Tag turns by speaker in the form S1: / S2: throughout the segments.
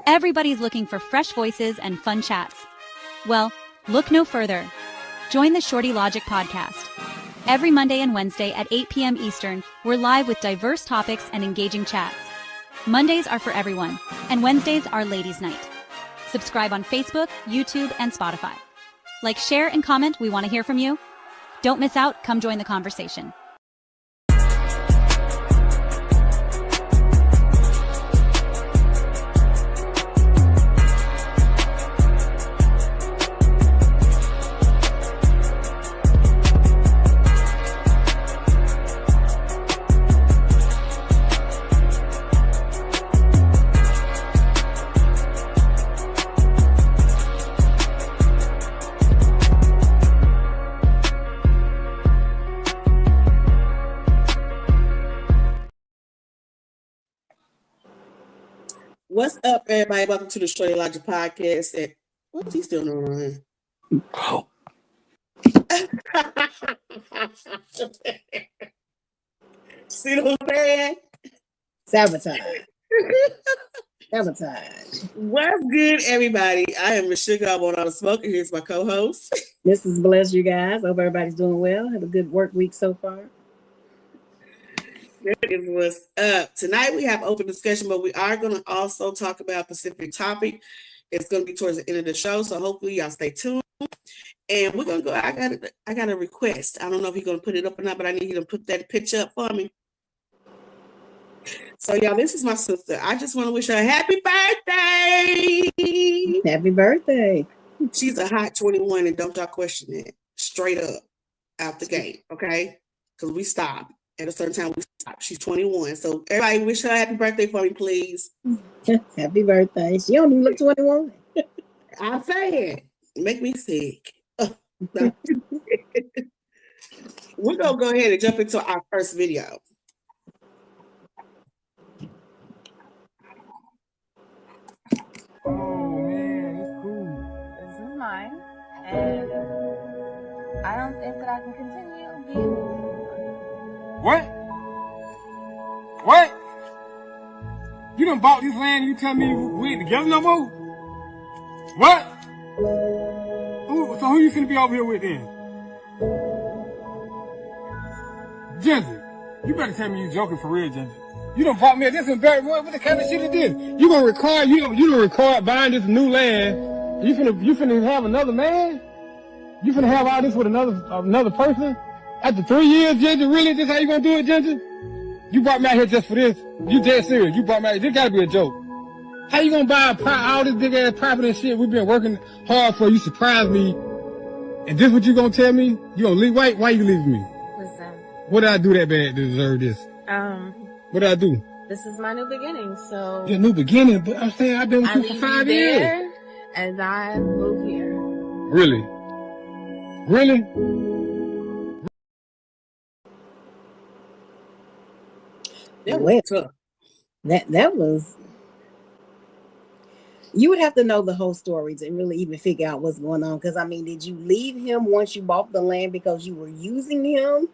S1: Everybody's looking for fresh voices and fun chats. Well, look no further. Join the Shorty Logic podcast. Every Monday and Wednesday at 8 p.m. Eastern, we're live with diverse topics and engaging chats. Mondays are for everyone, and Wednesdays are ladies' night. Subscribe on Facebook, YouTube, and Spotify. Like, share, and comment. We want to hear from you. Don't miss out. Come join the conversation.
S2: What's up, everybody? Welcome to the Shorty Logic podcast. And what's he still doing? Oh. See what I'm saying?
S3: Sabotage. Sabotage.
S2: What's good, everybody? I am Michelle. I want all the smoke. Here's my co-host.
S3: This is Bless, you guys. Hope everybody's doing well. Have a good work week so far.
S2: That is what's up. Tonight we have open discussion, but we are going to also talk about a specific topic. It's going to be towards the end of the show, so hopefully y'all stay tuned. And we're going to go. I got a request. I don't know if he's going to put it up or not, but I need you to put that picture up for me. So, y'all, this is my sister. I just want to wish her a happy birthday.
S3: Happy birthday.
S2: She's a hot 21, and don't y'all question it. Straight up out the gate, okay? Because we stopped. At a certain time, we stopped. She's 21. So everybody wish her a happy birthday for me, please.
S3: Happy birthday. She don't even look 21.
S2: I'm saying, make me sick. We're going to go ahead and jump into our first video.
S4: Oh, man, it's cool.
S5: This is mine, and I don't think that I can continue being with you.
S4: What? What? You done bought this land, you tell me we ain't together no more? What? So who you finna be over here with then? Ginger, you better tell me you joking for real, Ginger. You done bought me this embarrassment. What the kind of shit is this? You gonna require, you done require buying this new land. You finna have another man? You finna have all this with another person? After 3 years, Ginger, really? This how you gonna do it, Ginger? You brought me out here just for this? You dead serious? You brought me out here? This gotta be a joke. How you gonna buy all this big ass property and shit? We've been working hard for. You surprise me. And this what you gonna tell me? You gonna leave? Why you leaving me?
S5: Listen.
S4: What did I do that bad to deserve this? What did I do?
S5: This is my new beginning, so.
S4: Your new beginning? But I'm saying I've been with you for 5 years.
S5: As I move here.
S4: Really? Really?
S3: That was. You would have to know the whole story to really even figure out what's going on. Because, I mean, did you leave him once you bought the land because you were using him?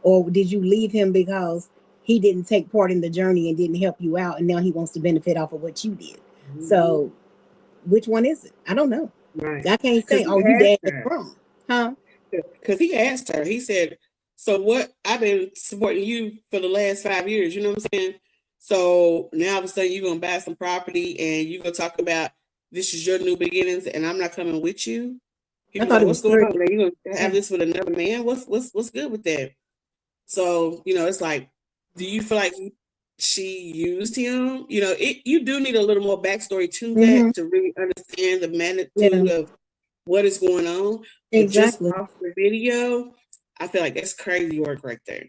S3: Or did you leave him because he didn't take part in the journey and didn't help you out, and now he wants to benefit off of what you did? Mm-hmm. So, which one is it? I don't know. Right. I can't say, oh, you dad is wrong. Huh?
S2: Because he asked her, he said, so what? I've been supporting you for the last 5 years, you know what I'm saying? So now all of a sudden you're going to buy some property and you're going to talk about this is your new beginnings and I'm not coming with you? He was like, what's going on? Are you going to have this with another man? What's good with that? So, you know, it's like, do you feel like she used him? You know, you do need a little more backstory to that to really understand the magnitude of what is going on.
S3: Exactly.
S2: Just off the video, I feel like that's crazy work right there.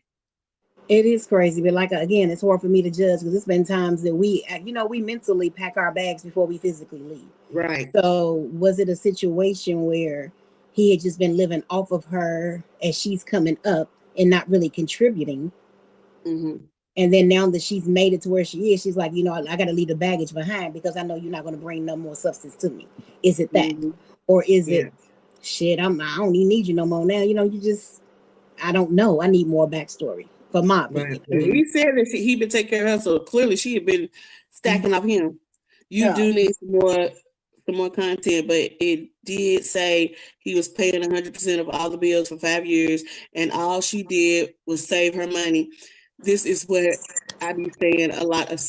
S3: It is crazy, but like, again, it's hard for me to judge because it's been times that we mentally pack our bags before we physically leave.
S2: Right.
S3: So was it a situation where he had just been living off of her as she's coming up and not really contributing? Mm-hmm. And then now that she's made it to where she is, she's like, you know, I got to leave the baggage behind because I know you're not going to bring no more substance to me. Is it that? Mm-hmm. Or is it, shit, I don't even need you no more now. You know, I don't know. I need more backstory. For my opinion.
S2: Right. He said that he been taking care of her, so clearly she had been stacking up him. You do need some more content, but it did say he was paying 100% of all the bills for 5 years, and all she did was save her money. This is what I be saying a lot of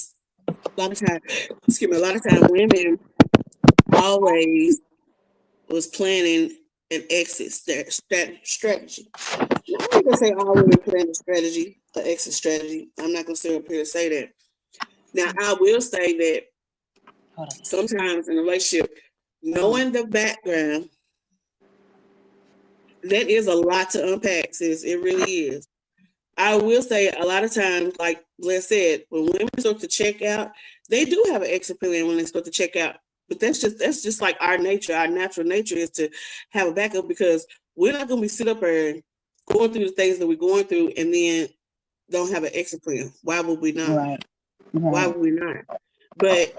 S2: time. Excuse me, a lot of time women always was planning an exit strategy. Now, I'm not gonna say all women plan a strategy, an exit strategy. I'm not gonna sit up here and say that. Now, I will say that sometimes in a relationship, knowing the background, that is a lot to unpack, sis. It really is. I will say a lot of times, like Les said, when women start to check out, they do have an exit plan when they start to check out. But that's just like our nature. Our natural nature is to have a backup, because we're not going to be sit up there going through the things that we're going through and then don't have an exit plan. Why would we not?
S3: Right.
S2: Why would we not? But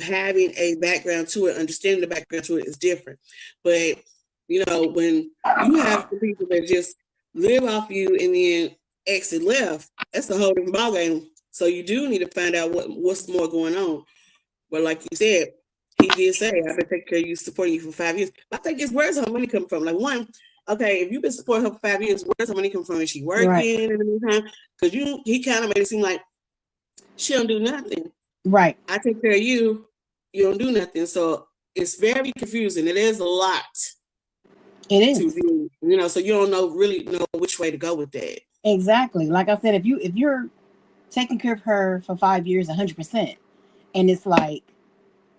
S2: having a background to it, understanding the background to it is different. But, you know, when you have the people that just live off you and then exit left, that's a whole different ballgame. So you do need to find out what's more going on. But like you said, he did say, I've been taking care of you, supporting you for 5 years. But I think it's where's her money coming from? Like, one, okay, if you've been supporting her for 5 years, where's her money coming from? Is she working in the meantime? Because he kind of made it seem like she don't do nothing.
S3: Right.
S2: I take care of you, you don't do nothing. So it's very confusing. It is a lot.
S3: It is.
S2: To be, you know, so you don't really know which way to go with that.
S3: Exactly. Like I said, if you're taking care of her for 5 years, 100%, and it's like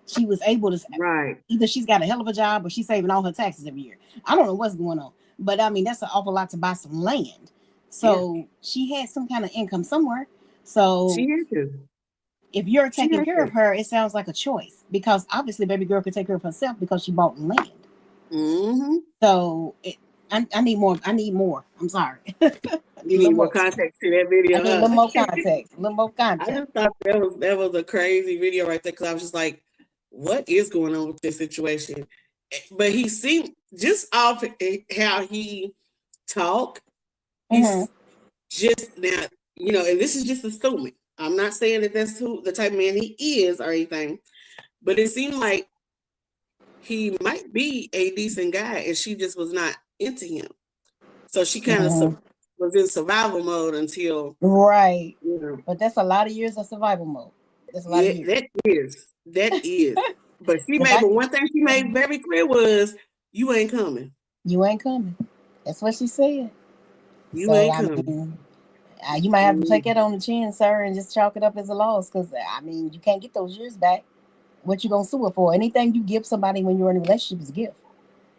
S3: she was able to,
S2: right?
S3: Either she's got a hell of a job or she's saving all her taxes every year. I don't know what's going on, but I mean that's an awful lot to buy some land. So she had some kind of income somewhere. So
S2: she had to.
S3: If you're taking care of her, it sounds like a choice, because obviously baby girl could take care of herself because she bought land.
S2: Mm-hmm.
S3: So I need more. I'm sorry.
S2: You need more context to that video.
S3: I need a little more context. A little more context.
S2: I just thought that was a crazy video right there, because I was just like, what is going on with this situation? But he seemed, just off how he talked, he's just now, you know, and this is just assuming. I'm not saying that that's the type of man he is or anything, but it seemed like he might be a decent guy and she just was not into him. So she kind of was in survival mode until.
S3: Right.
S2: You know.
S3: But that's a lot of years of survival mode. That's a lot of years. That is. But but one thing she made very clear was, you ain't coming. You ain't coming. That's what she said.
S2: You ain't coming.
S3: You might have to take it on the chin, sir, and just chalk it up as a loss, because I mean, you can't get those years back. What you gonna sue her for? Anything you give somebody when you're in a relationship is a gift,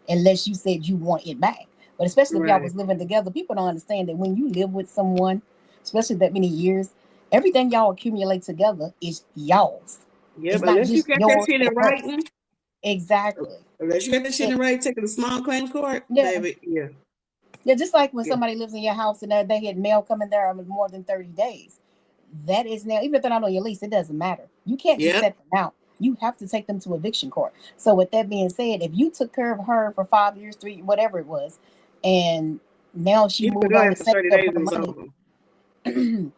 S3: unless you said you want it back. But especially if y'all was living together, people don't understand that when you live with someone, especially that many years, everything y'all accumulate together is y'all's.
S2: Yeah, but unless you got that shit in writing.
S3: Exactly.
S2: Unless you got that shit in writing, taking a small claims court, baby. Yeah.
S3: Yeah, just like when somebody lives in your house and they had mail coming there more than 30 days. That is now, even if they're not on your lease, it doesn't matter. You can't just set them out. You have to take them to eviction court. So with that being said, if you took care of her for 5 years, 3, whatever it was, and now she moved on to 30 days money, you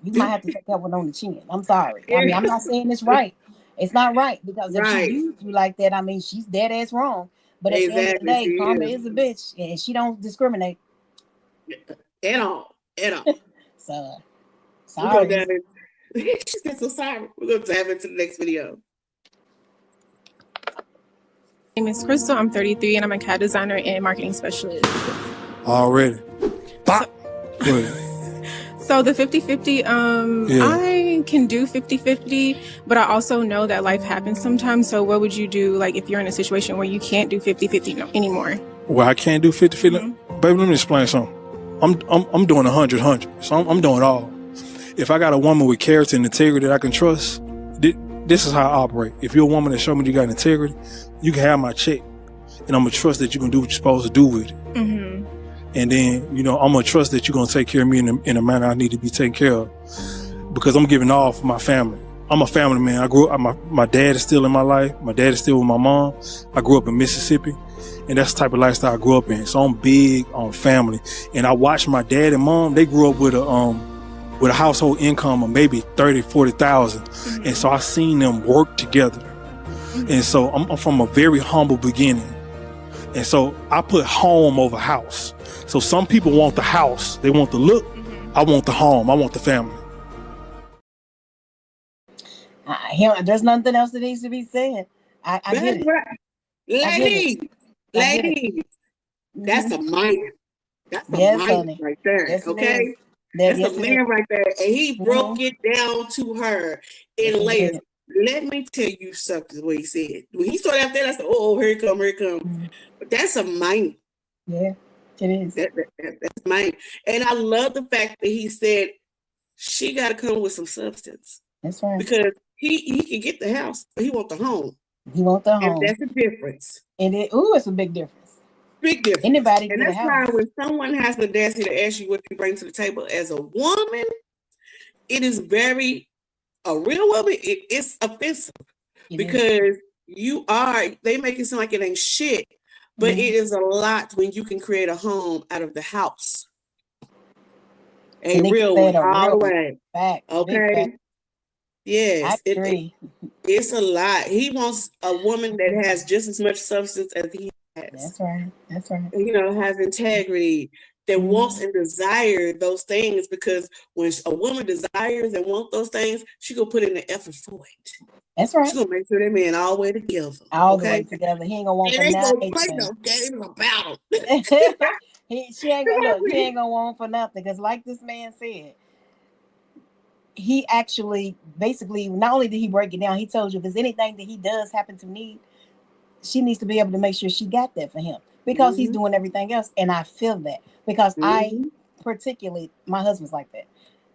S3: might have to take that one on the chin. I'm sorry. I mean, I'm not saying it's right. It's not right, because if she used you like that, I mean, she's dead ass wrong. But at the end of the day, karma is a bitch, and she don't discriminate
S2: at all.
S3: So sorry.
S2: She said so sorry. We're gonna dive into the next video.
S6: My name is Crystal. I'm 33 and I'm a CAD designer and marketing specialist.
S4: Already.
S6: So the 50-50, I can do 50-50, but I also know that life happens sometimes. So what would you do, like, if you're in a situation where you can't do 50-50 anymore?
S4: Well, I can't do 50-50? Baby, let me explain something. I'm doing 100-100. So I'm doing it all. If I got a woman with character and integrity that I can trust, this is how I operate. If you're a woman that show me you got integrity, you can have my check, and I'm gonna trust that you can do what you're supposed to do with it. Mm-hmm. And then, you know, I'm gonna trust that you're gonna take care of me in a manner I need to be taken care of, because I'm giving all for my family. I'm a family man. I grew up. My dad is still in my life. My dad is still with my mom. I grew up in Mississippi, and that's the type of lifestyle I grew up in. So I'm big on family, and I watched my dad and mom. They grew up with with a household income of maybe 30, 40,000. Mm-hmm. And so I seen them work together. Mm-hmm. And so I'm from a very humble beginning. And so I put home over house. So some people want the house, they want the look. Mm-hmm. I want the home, I want the family.
S3: There's nothing else that needs to be said. I get it.
S2: Lady, that's a man. That's a man right there. Yes, okay, that's a man right there, and he broke it down to her in layers. Let me tell you something. What he said when he started out there, I said, "Oh, here it come." Mm-hmm. But that's a man.
S3: Yeah, it is.
S2: That's mine, and I love the fact that he said she got to come with some substance.
S3: That's right.
S2: Because he can get the house, but he want the home.
S3: He want the home.
S2: And that's the difference.
S3: And it's a big difference.
S2: Big difference.
S3: Anybody
S2: and
S3: get
S2: that's
S3: a house.
S2: why when someone has the audacity to ask you what you bring to the table as a woman, it is a real woman, it's offensive. Because they make it sound like it ain't shit, but it is a lot when you can create a home out of the house. A real one, all the way.
S3: Fact.
S2: Okay. Yes,
S3: I agree.
S2: It's a lot. He wants a woman that has just as much substance as he has.
S3: That's right.
S2: Has integrity, that wants and desires those things, because when a woman desires and wants those things, she gonna put in the effort for it.
S3: That's right.
S2: She's gonna make sure that man all the way together.
S3: All the way together. He ain't gonna want for nothing.
S2: He ain't gonna play no games about
S3: him. He ain't gonna want for nothing. Because like this man said, he actually basically, not only did he break it down, he told you if there's anything that he does happen to need, she needs to be able to make sure she got that for him, because he's doing everything else. And I feel that, because I particularly, my husband's like that.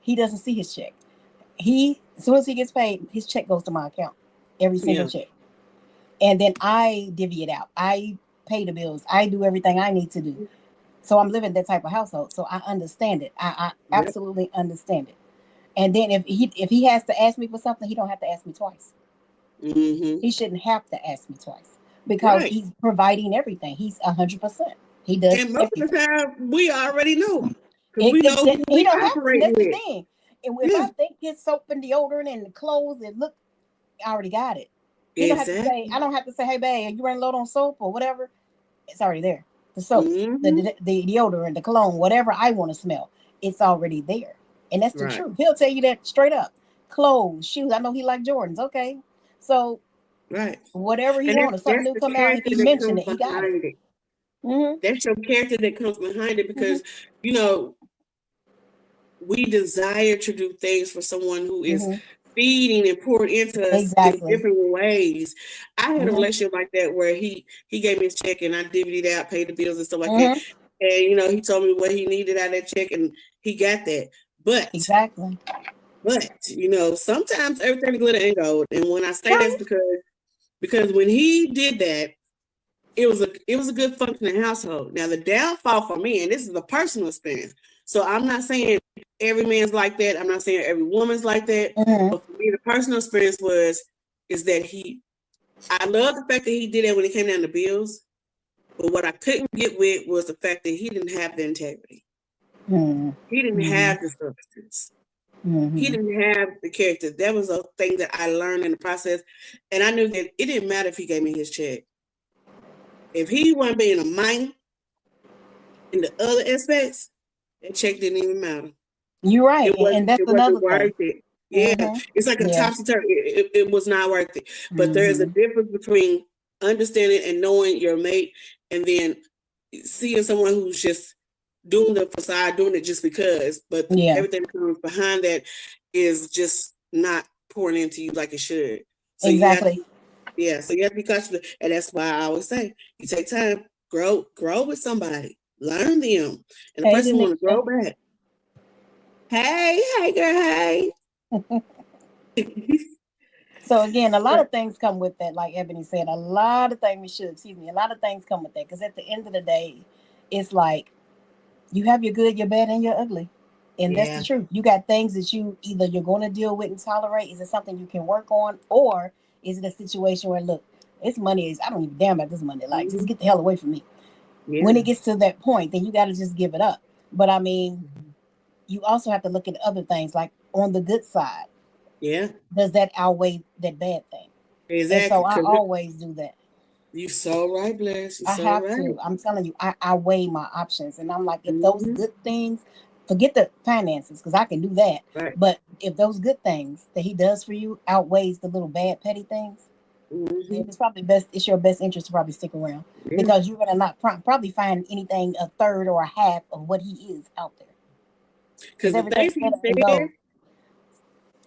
S3: He doesn't see his check. As soon as he gets paid, his check goes to my account, every single check. And then I divvy it out. I pay the bills. I do everything I need to do. So I'm living that type of household. So I understand it. I absolutely understand it. And then if he has to ask me for something, he don't have to ask me twice.
S2: Mm-hmm.
S3: He shouldn't have to ask me twice, because he's providing everything. He's 100%. He does.
S2: And most of the time, we already know.
S3: We know he don't have to. That's the thing. And if I think his soap and deodorant and the clothes, I already got it. I don't have to say, hey, babe, you running low on soap or whatever. It's already there. The soap, the deodorant, the cologne, whatever I want to smell, it's already there. And that's the truth. He'll tell you that straight up. Clothes, shoes. I know he like Jordans. Okay. So whatever he wants, something new come out, if he mentioned it, he got it. Mm-hmm.
S2: That's your character that comes behind it, because, we desire to do things for someone who is feeding and pouring into us in different ways. I had a relationship like that where he gave me his check and I divvied it out, paid the bills and stuff like that. And, he told me what he needed out of that check and he got that. But sometimes everything glitter ain't gold. And when I say that's because when he did that, it was a good functioning household. Now the downfall for me, and this is a personal experience, so I'm not saying every man's like that. I'm not saying every woman's like that. But for me, the personal experience is that I love the fact that he did that when it came down to bills. But what I couldn't get with was the fact that he didn't have the integrity. He didn't have the substance. He didn't have the character. That was a thing that I learned in the process. And I knew that it didn't matter if he gave me his check. If he wasn't being a man in the other aspects, that check didn't even matter.
S3: You're right. And that's another
S2: worth
S3: thing.
S2: It. Yeah. It's like a topsy-turvy. It was not worth it. But there is a difference between understanding and knowing your mate and then seeing someone who's just doing the facade, doing it just because, but everything that comes behind that is just not pouring into you like it should. So
S3: exactly.
S2: So you have to be cautious, and that's why I always say you take time, grow with somebody, learn them, and the person want to grow back. Hey, girl, hey.
S3: So again, a lot of things come with that, like Ebony said. A lot of things come with that, because at the end of the day, it's like you have your good, your bad, and your ugly. And that's the truth. You got things that you're going to deal with and tolerate. Is it something you can work on? Or is it a situation where, look, it's money. I don't even damn about this money. Like, just get the hell away from me. Yeah. When it gets to that point, then you got to just give it up. But I mean, you also have to look at other things, like on the good side.
S2: Yeah.
S3: Does that outweigh that bad thing?
S2: Exactly.
S3: And so I always do that.
S2: You so right, Bless.
S3: I have to. I'm telling you, I weigh my options, and I'm like, if those good things, forget the finances, because I can do that.
S2: Right.
S3: But if those good things that he does for you outweighs the little bad petty things, it's probably best. It's your best interest to probably stick around, because you're gonna not probably find anything a third or a half of what he is out there.
S2: Because the things he said,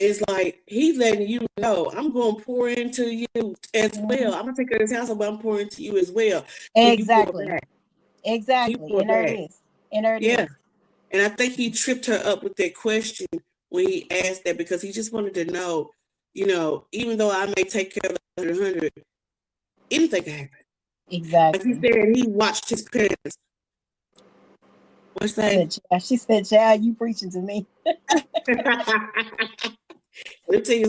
S2: it's like he's letting you know, I'm going to pour into you as well. I'm going to take care of this house, but I'm pouring into you as well.
S3: Exactly. Exactly. And there it is. And there it is.
S2: And I think he tripped her up with that question when he asked that, because he just wanted to know, you know, even though I may take care of the 100, anything can happen.
S3: Exactly.
S2: Like he said, he watched his parents. What's that?
S3: She said, "Child, you preaching to me."
S2: Let me tell you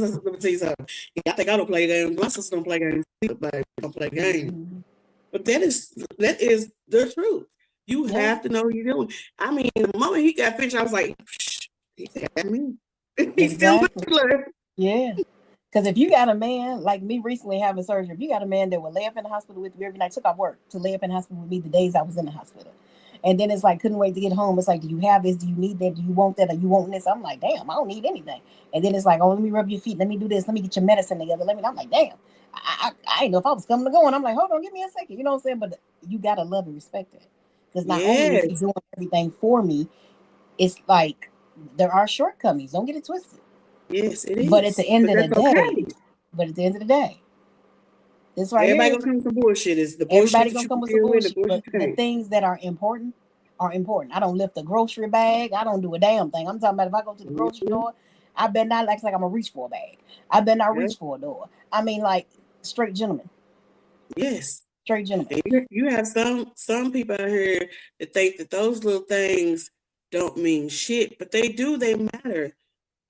S2: something. I think I don't play games. My sister don't play games, but I don't play games. But that is the truth. You have to know what you're doing. I mean, the moment he got finished, I was like, he got me. He's still with you.
S3: Yeah. Because if you got a man like me recently having surgery, if you got a man that would lay up in the hospital with me every night, took off work to lay up in the hospital with me the days I was in the hospital. And then it's like, couldn't wait to get home. It's like, do you have this? Do you need that? Do you want that? Or you want this? I'm like, damn, I don't need anything. And then it's like, oh, let me rub your feet. Let me do this. Let me get your medicine together. I'm like, damn, I didn't know if I was coming or going. I'm like, hold on, give me a second. You know what I'm saying? But you got to love and respect it. Because not only is he doing everything for me, it's like there are shortcomings. Don't get it twisted.
S2: Yes, it is.
S3: But at the end of the day, that's right.
S2: Everybody gonna come with some bullshit. Is the bullshit?
S3: Everybody gonna come with some bullshit. But the things that are important are important. I don't lift a grocery bag. I don't do a damn thing. I'm talking about if I go to the grocery store, I better not act like I'm gonna reach for a bag. I better not reach for a door. I mean, like straight gentlemen.
S2: Yes.
S3: Straight gentlemen.
S2: You have some people out here that think that those little things don't mean shit, but they do. They matter.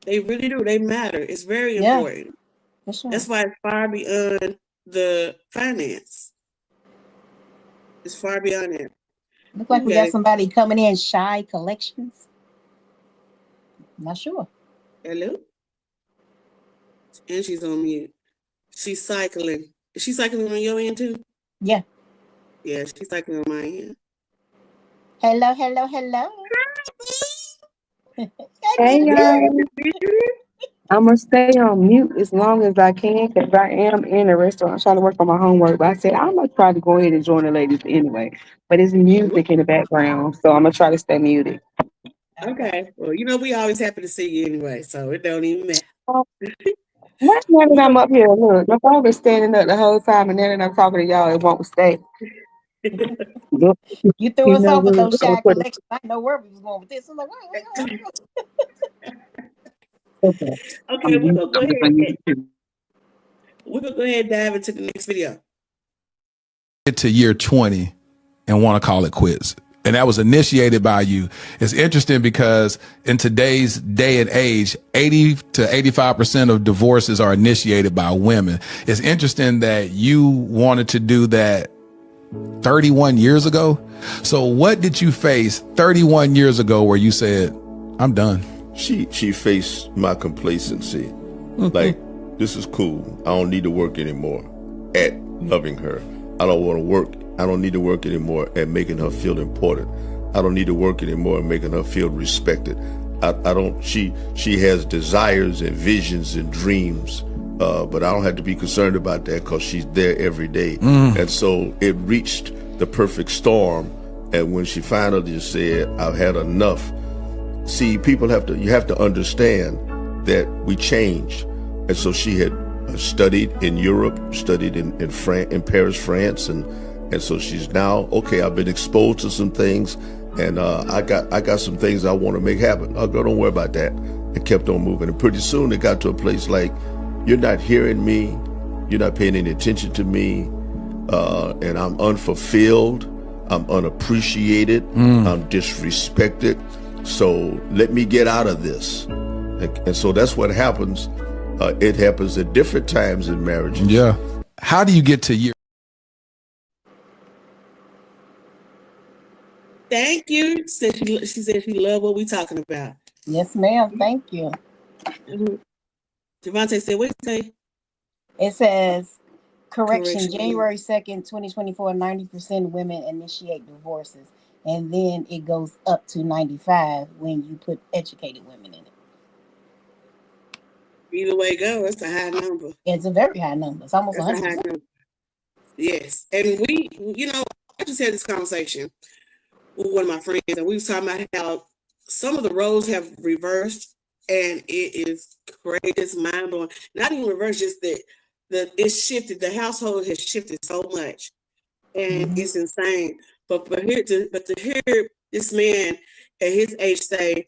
S2: They really do. They matter. It's very important. That's why it's far beyond the finance. It's far beyond that.
S3: Look like we got somebody coming in. Shy Collections. I'm not sure.
S2: Hello. And she's on mute. She's cycling. Is she cycling on your end too?
S3: Yeah.
S2: Yeah, she's cycling on my end.
S3: Hello.
S7: Hey y'all. I'm gonna stay on mute as long as I can, because I am in a restaurant trying to work on my homework. But I said I'm gonna try to go ahead and join the ladies anyway. But it's music in the background, so I'm gonna try to stay muted.
S2: Okay. Well, you know we always happy to see you anyway, so it don't even matter.
S7: Not now that I'm up here. Look, my phone been standing up the whole time, and then I'm talking to y'all. It won't stay.
S3: You threw us off with those Shy Collections. I know where we was going with this. I'm like, wait.
S2: Okay, we're gonna go ahead. We're gonna go ahead and dive into the next video.
S8: Get to year 20 and want to call it quits. And that was initiated by you. It's interesting because in today's day and age, 80 to 85% of divorces are initiated by women. It's interesting that you wanted to do that 31 years ago. So what did you face 31 years ago where you said, I'm done?
S9: She faced my complacency. Like, this is cool. I don't need to work anymore at loving her. I don't want to work. I don't need to work anymore at making her feel important. I don't need to work anymore at making her feel respected. She has desires and visions and dreams, but I don't have to be concerned about that because she's there every day. And so it reached the perfect storm. And when she finally said, I've had enough. See, you have to understand that we change. And so she had studied in Europe, studied in Paris, France, and so she's now, okay, I've been exposed to some things, and I got some things I want to make happen. Oh, girl, don't worry about that. And kept on moving. And pretty soon it got to a place like, you're not hearing me, you're not paying any attention to me, and I'm unfulfilled, I'm unappreciated, I'm disrespected. So let me get out of this. And so that's what happens. It happens at different times in marriages.
S8: Yeah. How do you get to year?
S2: Thank you. She said she loved what we talking about.
S3: Yes, ma'am. Thank you.
S2: Mm-hmm. Devontae said, what did you say?
S3: It says, correction, January 2nd, 2024, 90% of women initiate divorces. And then it goes up to 95 when you put educated women in it.
S2: Either way it goes, it's a high number.
S3: It's a very high number. It's almost 100%.
S2: High number. Yes. And we, I just had this conversation with one of my friends, and we was talking about how some of the roles have reversed, and it is crazy. It's mind blowing. Not even reversed, just that it's shifted. The household has shifted so much, and it's insane. But to hear this man at his age say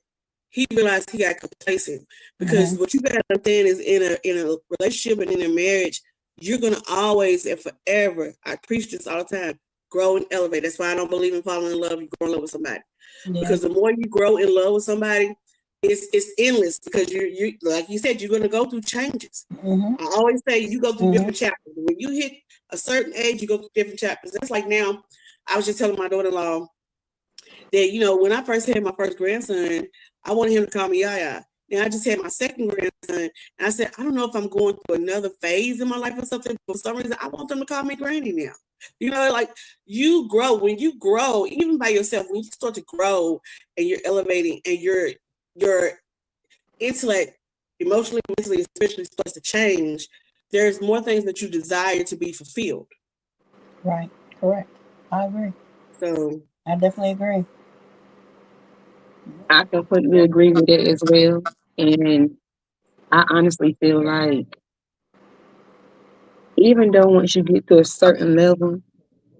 S2: he realized he got complacent, because what you gotta understand is in a relationship and in a marriage, you're gonna always and forever. I preach this all the time. Grow and elevate. That's why I don't believe in falling in love. You grow in love with somebody, because the more you grow in love with somebody, it's endless. Because you like you said, you're gonna go through changes. I always say you go through different chapters. When you hit a certain age, you go through different chapters. That's like now. I was just telling my daughter-in-law that when I first had my first grandson, I wanted him to call me Yaya. Now I just had my second grandson, and I said, I don't know if I'm going through another phase in my life or something. For some reason, I want them to call me Granny now. Like you grow. When you grow, even by yourself, when you start to grow and you're elevating, and your intellect, emotionally, mentally, especially, starts to change, there's more things that you desire to be fulfilled.
S3: Right. Correct. I agree.
S2: So
S3: I definitely agree.
S7: I completely agree with it as well. And I honestly feel like even though once you get to a certain level,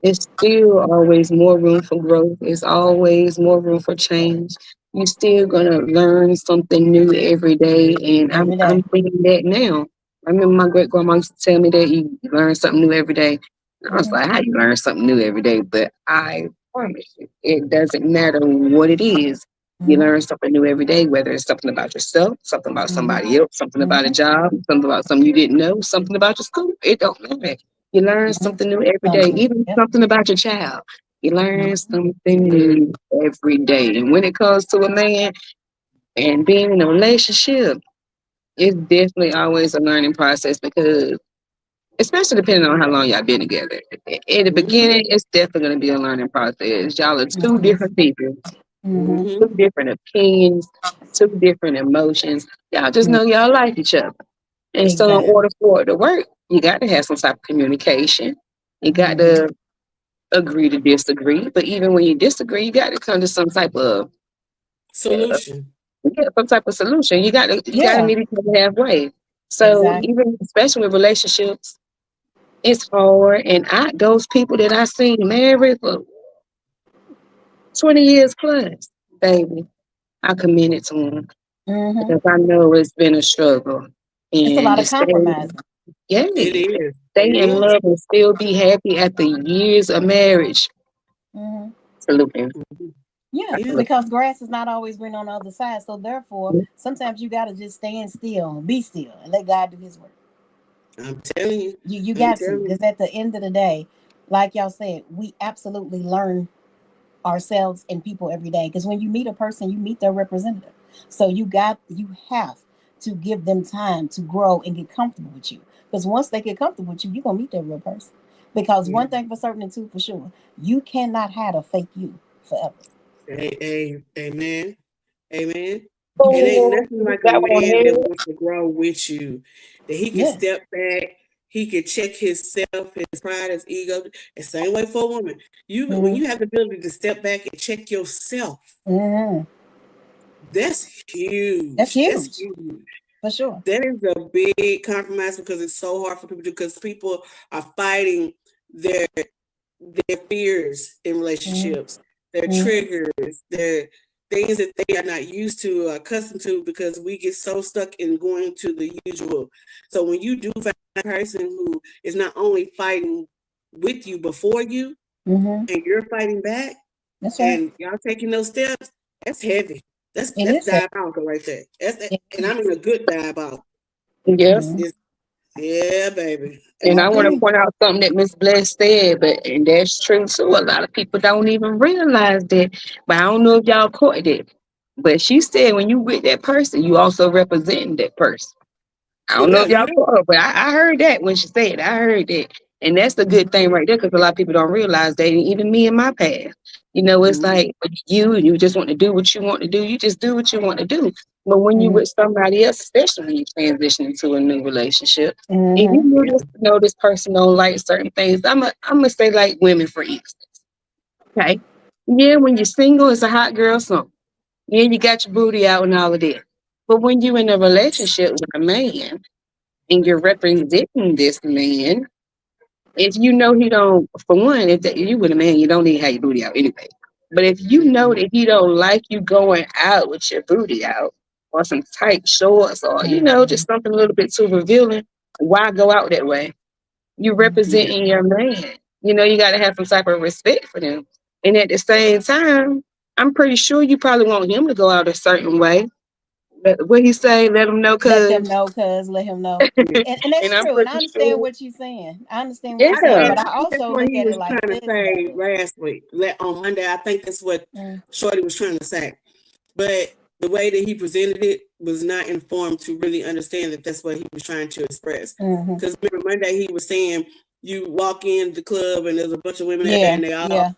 S7: it's still always more room for growth. It's always more room for change. You're still gonna learn something new every day. And I'm thinking that now. I remember my great grandma used to tell me that you learn something new every day. And I was like, how you learn something new every day? But I promise you, it doesn't matter what it is. You learn something new every day, whether it's something about yourself, something about somebody else, something about a job, something about something you didn't know, something about your school. It don't matter. You learn something new every day, even something about your child. You learn something new every day. And when it comes to a man and being in a relationship, it's definitely always a learning process, because especially depending on how long y'all been together. In the beginning, it's definitely going to be a learning process. Y'all are two different people, two different opinions, two different emotions. Y'all just know y'all like each other. And so in order for it to work, you got to have some type of communication. You got to agree to disagree. But even when you disagree, you got to come to some type of
S2: solution.
S7: Some type of solution. You got to meet each other halfway. So even especially with relationships, it's hard. And those people that I seen married for 20 years plus, baby, I commend to them, because I know it's been a struggle. And
S3: it's a lot of compromise.
S7: Yeah,
S2: it is.
S7: Stay in love and still be happy after years of marriage. Salute.
S3: Yeah, because grass is not always green on the other side. So therefore, sometimes you got to just stand still, be still, and let God do His work.
S2: I'm telling you.
S3: You got to, because at the end of the day, like y'all said, we absolutely learn ourselves and people every day. Because when you meet a person, you meet their representative. So you have to give them time to grow and get comfortable with you. Because once they get comfortable with you, you're gonna meet their real person. Because one thing for certain and two for sure, you cannot hide a fake you forever.
S2: Amen. It ain't nothing like a man that wants to grow with you, that he can step back, he can check himself, his pride, his ego. The same way for a woman. When you have the ability to step back and check yourself, that's huge.
S3: That's huge. For sure.
S2: That is a big compromise, because it's so hard for people to do, because people are fighting their fears in relationships, their triggers, their things that they are not used to or accustomed to, because we get so stuck in going to the usual. So when you do find a person who is not only fighting with you before you, and you're fighting back, and y'all taking those steps, that's heavy. That's diabolical right there. And I mean a good diabolical.
S7: Yes.
S2: Yeah, baby.
S7: And I want to point out something that Miss Bless said, and that's true too. A lot of people don't even realize that. But I don't know if y'all caught it. But she said when you with that person, you also representing that person. I don't know if y'all saw her, but I heard that when she said it. I heard that. And that's the good thing right there, because a lot of people don't realize that, even me in my past. You know, it's like you just want to do what you want to do. You just do what you want to do. But when you with somebody else, especially when you transition into a new relationship, and you know this person don't like certain things, I'm gonna say like women, for instance. Okay. Yeah, when you're single, it's a hot girl song. Yeah, you got your booty out and all of that. But when you're in a relationship with a man and you're representing this man, if you know he don't, for one, if you with a man, you don't need to have your booty out anyway. But if you know that he don't like you going out with your booty out, or some tight shorts, or just something a little bit too revealing, why go out that way? You representing your man. You got to have some type of respect for them. And at the same time, I'm pretty sure you probably want him to go out a certain way. What he say? Let him know, cuz.
S3: Let him know, cuz. Let him know. And that's true. And I understand what you're saying. I understand what you're saying. But I also
S2: what
S3: look
S2: he
S3: at
S2: was
S3: it like
S2: trying
S3: this.
S2: to say last week, on Monday. I think that's what Shorty was trying to say. But the way that he presented it was not informed to really understand that that's what he was trying to express. Because remember Monday he was saying you walk in the club and there's a bunch of women there and they all,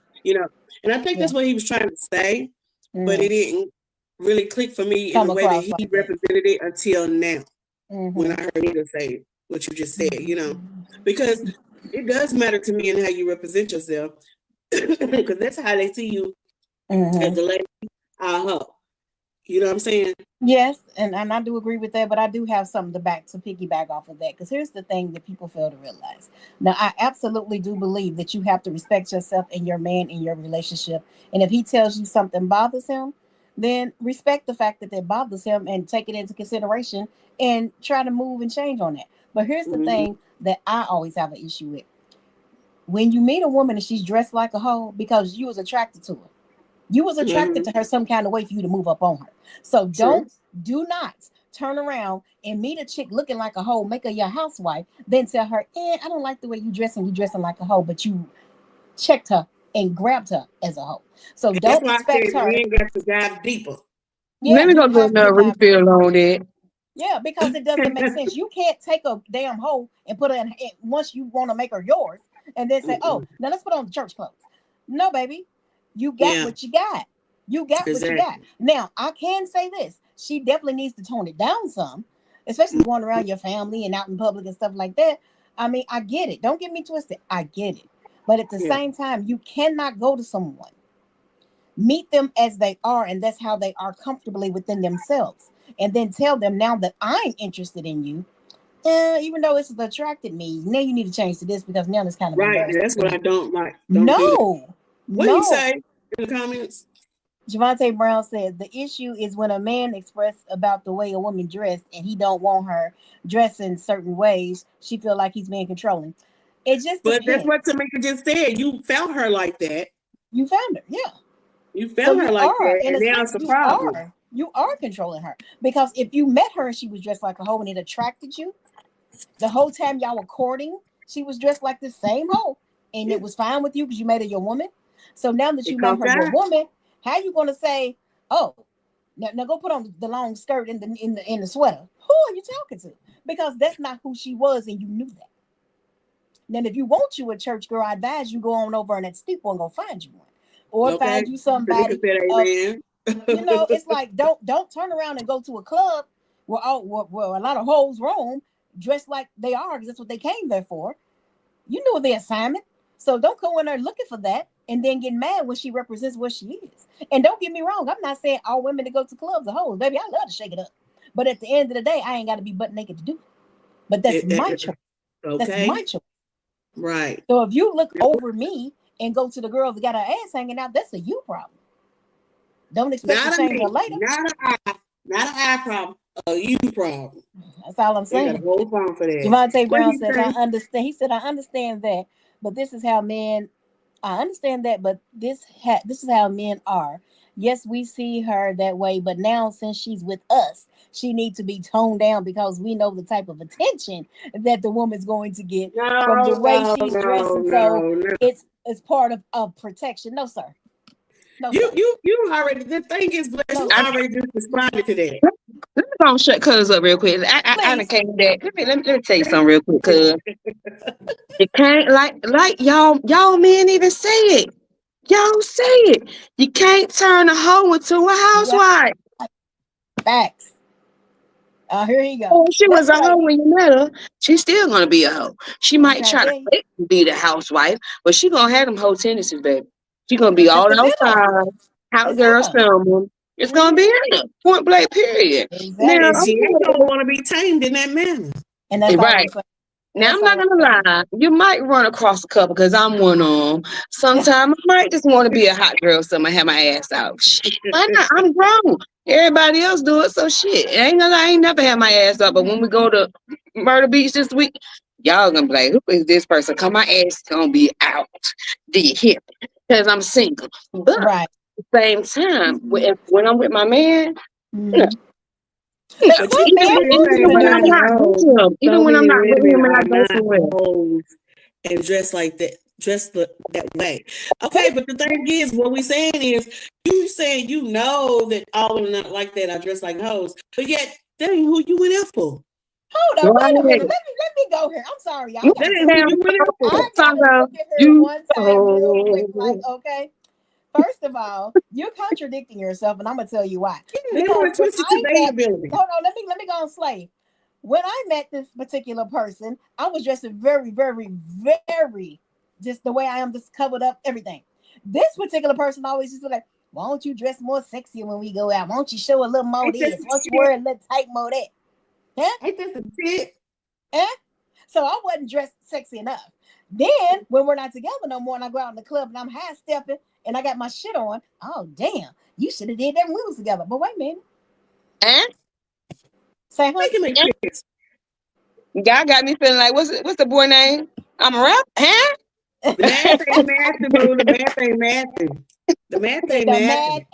S2: and I think that's what he was trying to say, but it didn't really click for me in the way that he represented it until now, when I heard Nita say what you just said, because it does matter to me in how you represent yourself, because that's how they see you as a lady, you know what I'm saying?
S3: Yes, and I do agree with that, but I do have something to piggyback off of that, because here's the thing that people fail to realize. Now, I absolutely do believe that you have to respect yourself and your man in your relationship, and if he tells you something bothers him, then respect the fact that bothers him and take it into consideration and try to move and change on that. But here's the thing that I always have an issue with. When you meet a woman and she's dressed like a hoe because you was attracted to her. You was attracted to her some kind of way for you to move up on her. So do not turn around and meet a chick looking like a hoe, make her your housewife, then tell her, I don't like the way you dressing like a hoe, but you checked her and grabbed her as a hoe. So don't expect her.
S2: You got to dive deeper.
S7: Let me go do another refill on it.
S3: Yeah, because it doesn't make sense. You can't take a damn hoe and put her in once you want to make her yours and then say, oh, now let's put on the church clothes. No, baby. You got what you got. You got what you got. Now, I can say this. She definitely needs to tone it down some, especially going around your family and out in public and stuff like that. I mean, I get it. Don't get me twisted. I get it. But at the same time, you cannot go to someone, meet them as they are, and that's how they are comfortably within themselves. And then tell them now that I'm interested in you, even though it's attracted me, now you need to change to this because now it's kind of
S2: right. That's what I don't like.
S3: What
S2: do you say in the comments?
S3: Javante Brown said the issue is when a man expressed about the way a woman dressed and he don't want her dressing certain ways, she feel like he's being controlling. It just
S2: depends. That's what Tamika just said. You found her like that.
S3: You found her, yeah.
S2: You found her like that, and now it's a problem.
S3: You are controlling her because if you met her and she was dressed like a hoe and it attracted you, the whole time y'all were courting, she was dressed like the same hoe, and it was fine with you because you made her your woman. So now that you made her your woman, how you going to say, oh, now go put on the long skirt in the sweater? Who are you talking to? Because that's not who she was, and you knew that. Then if you want you a church girl, I advise you go on over in that steeple and go find you one, or find you somebody. It's like don't turn around and go to a club where a lot of hoes roam dressed like they are because that's what they came there for. You knew the assignment, so don't go in there looking for that and then get mad when she represents what she is. And don't get me wrong, I'm not saying all women that go to clubs are hoes, baby. I love to shake it up, but at the end of the day, I ain't got to be butt naked to do it. But that's my choice. That's my choice.
S2: Right.
S3: So if you look over me and go to the girl that got her ass hanging out, that's a you problem. Don't expect to change her later.
S2: Not an I problem, a you problem.
S3: That's all I'm saying.
S2: Got a whole problem for that.
S3: Javante Brown said, I understand. He said, I understand that, but this is how men. I understand that, but this is how men are. Yes, we see her that way, but now since she's with us, she needs to be toned down because we know the type of attention that the woman's going to get from the way she's dressing. So it's part of protection. No, sir.
S5: No,
S2: you already, the thing is, Bless, you already just responded to that.
S7: Let me go and shut Cuz up real quick. I done came back. Let me tell you something real quick, Cuz. You can't like y'all men even say it. Y'all say it. You can't turn a hoe into a housewife.
S5: Facts. Here you go.
S7: Oh, she was a hoe when you met her. She's still gonna be a hoe. She might try to fake to be the housewife, but she gonna have them hoe tendencies, baby. She gonna be all outside, house girl summer. It's gonna be her. Point blank, period.
S5: Exactly.
S7: Now,
S2: She ain't gonna want to be tamed in that manner.
S5: And that's
S7: right. Now, I'm not gonna lie. You might run across a couple because I'm one of them. Sometimes I might just want to be a hot girl, so I have my ass out. Shit, why not? I'm grown. Everybody else do it, so shit. I ain't never had my ass up. But when we go to Myrtle Beach this week, y'all gonna be like, who is this person? Cause my ass is gonna be out. Do you hear me? Because I'm single. But at the same time, when I'm with my man, even when I'm not with him and I go somewhere.
S2: And dress like that, that way. Okay, but the thing is, what we saying is, you saying you know that all of them not like that, I dress like hoes, but yet that ain't who you went out for.
S5: Hold on, wait a minute. Let me go here. I'm sorry, y'all. Real quick, like, okay. First of all, you're contradicting yourself, and I'm gonna tell you why. Hold on, let me go on Slave. When I met this particular person, I was dressed very, very, very just the way I am, just covered up, everything. This particular person always just like, why don't you dress more sexy when we go out? Why don't you show a little more this? Why don't you wear a little tight more that? Huh?
S2: Ain't this a shit?
S5: So I wasn't dressed sexy enough. Then when we're not together no more and I go out in the club and I'm half stepping and I got my shit on, oh damn, you should have did that when we was together. But wait a minute. Say
S7: y'all got me feeling like what's the boy name? I'm a rap, huh?
S2: The math ain't mathing, boo. The math ain't mathing. The math ain't mathing.